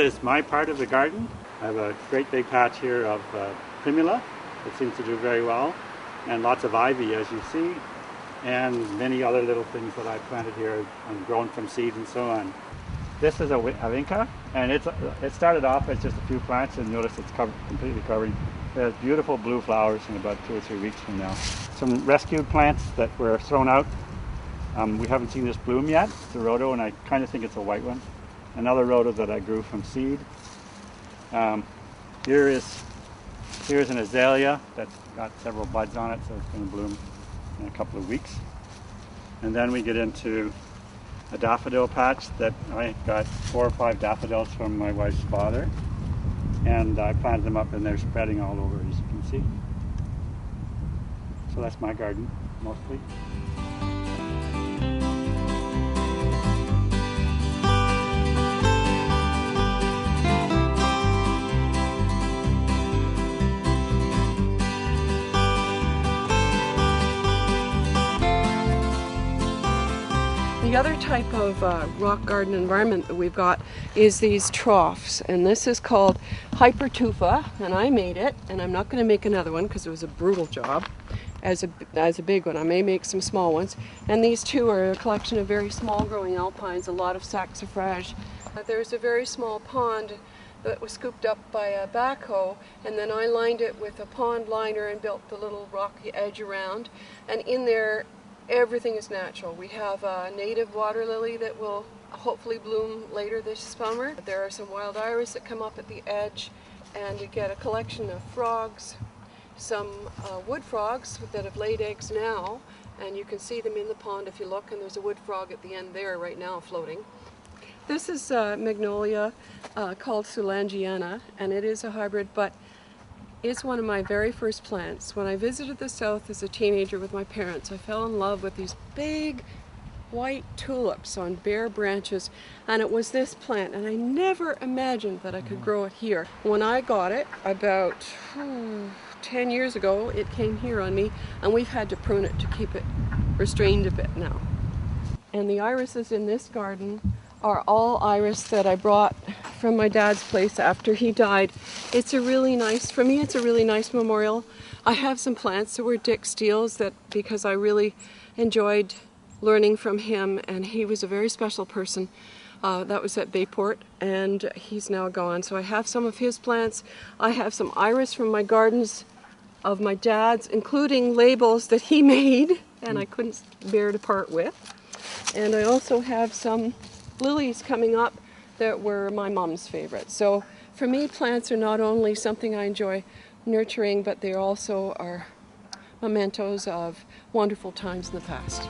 is my part of the garden. I have a great big patch here of primula that seems to do very well, and lots of ivy, as you see, and many other little things that I planted here and grown from seed and so on. This is a vinca, and it started off as just a few plants, and notice it's completely covered. It has beautiful blue flowers in about 2 or 3 weeks from now. Some rescued plants that were thrown out. We haven't seen this bloom yet. It's a rhodo, and I kind of think it's a white one. Another rhodo that I grew from seed. Here's an azalea that's got several buds on it, so it's going to bloom in a couple of weeks. And then we get into a daffodil patch that I got 4 or 5 daffodils from my wife's father, and I planted them up and they're spreading all over, as you can see. So that's my garden, mostly. The other type of rock garden environment that we've got is these troughs, and this is called hypertufa, and I made it, and I'm not going to make another one because it was a brutal job as a big one. I may make some small ones, and these two are a collection of very small growing alpines, a lot of saxifrage. There's a very small pond that was scooped up by a backhoe, and then I lined it with a pond liner and built the little rocky edge around, and in there everything is natural. We have a native water lily that will hopefully bloom later this summer. There are some wild iris that come up at the edge, and we get a collection of frogs, some wood frogs that have laid eggs now, and you can see them in the pond if you look, and there's a wood frog at the end there right now floating. This is magnolia called Soulangiana, and it is a hybrid, but it's one of my very first plants. When I visited the South as a teenager with my parents, I fell in love with these big white tulips on bare branches, and it was this plant, and I never imagined that I could grow it here. When I got it about 10 years ago, it came here on me, and we've had to prune it to keep it restrained a bit now. And the irises in this garden are all iris that I brought from my dad's place after he died. It's a really nice, for me it's a really nice memorial. I have some plants that were Dick Steele's because I really enjoyed learning from him, and he was a very special person. That was at Bayport, and he's now gone. So I have some of his plants. I have some iris from my gardens of my dad's, including labels that he made and I couldn't bear to part with. And I also have some lilies coming up that were my mom's favorite. So for me, plants are not only something I enjoy nurturing, but they also are mementos of wonderful times in the past.